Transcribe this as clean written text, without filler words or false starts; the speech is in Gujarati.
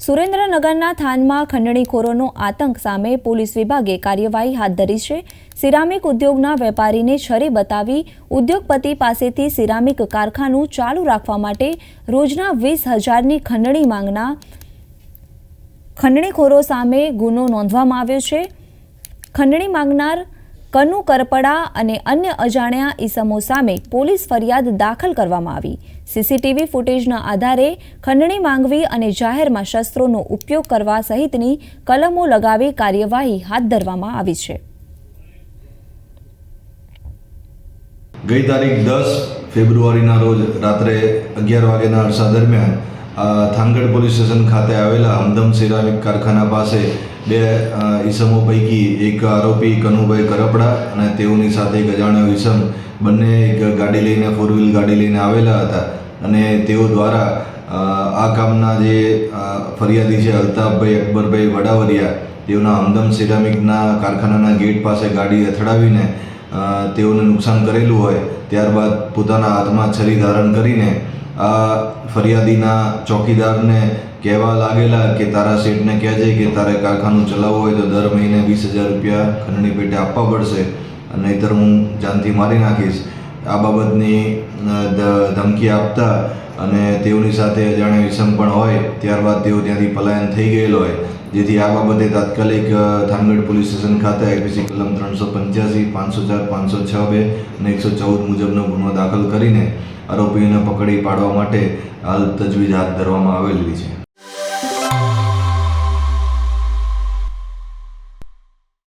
સુરેન્દ્રનગરના થાનમાં ખંડણીખોરોનો આતંક સામે પોલીસ વિભાગે કાર્યવાહી હાથ ધરી છે। સિરામિક ઉદ્યોગના વેપારીને છરી બતાવી ઉદ્યોગપતિ પાસેથી સિરામિક કારખાનું ચાલુ રાખવા માટે રોજના 20,000ની ખંડણી માંગના ખંડણીખોરો સામે ગુનો નોંધવામાં આવ્યો છે। ખંડણી માંગનાર કનુ કરપડા અને અન્ય અજાણ્યા ઈસમો સામે પોલીસ ફરિયાદ દાખલ કરવામાં આવી। સીસીટીવી ફૂટેજના આધારે ખંડણી માંગવી અને જાહેરમાં શસ્ત્રોનો ઉપયોગ કરવા સહિતની કલમો લગાવી કાર્યવાહી હાથ ધરવામાં આવી છે। ગઈ તારીખ 10 ફેબ્રુઆરીના રોજ રાત્રે 11 વાગ્યાના અરસા દરમિયાન થાનગઢ પોલીસ સ્ટેશન ખાતે આવેલા હમદમ સિરામિક કારખાના પાસે બે ઈસમો પૈકી એક આરોપી કનુભાઈ કરપડા અને તેઓની સાથે એક અજાણ્યો ઈસમ બંને એક ગાડી લઈને 4 વ્હીલ ગાડી લઈને આવેલા હતા અને તેઓ દ્વારા આ કામના જે ફરિયાદી છે અલ્તાફભાઈ અકબરભાઈ વડાવરિયા તેઓના હમદમ સિરામિકના કારખાનાના ગેટ પાસે ગાડી અથડાવીને તેઓને નુકસાન કરેલું હોય ત્યારબાદ પોતાના હાથમાં છરી ધારણ કરીને આ ફરિયાદીના ચોકીદારને કહેવા લાગેલા કે તારા શેઠને કહેજે કે તારે કારખાનું ચલાવવું હોય તો દર મહિને 20,000 રૂપિયા ખંડણી પેટે આપવા પડશે, નહીંતર હું જાનથી મારી નાખીશ। આ બાબતની ધમકી આપતા અને તેઓની સાથે અજાણ્યો ઈસમ પણ હોય ત્યારબાદ તેઓ ત્યાંથી પલાયન થઈ ગયેલો હોય, જેથી આ બાબતે તાત્કાલિક થાનગઢ પોલીસ સ્ટેશન ખાતે આઈપીસી કલમ 385, 504, 506(2) અને 114 મુજબનો ગુનો દાખલ કરીને આરોપીઓને પકડી પાડવા માટે હાલ તજવીજ હાથ ધરવામાં આવેલી છે।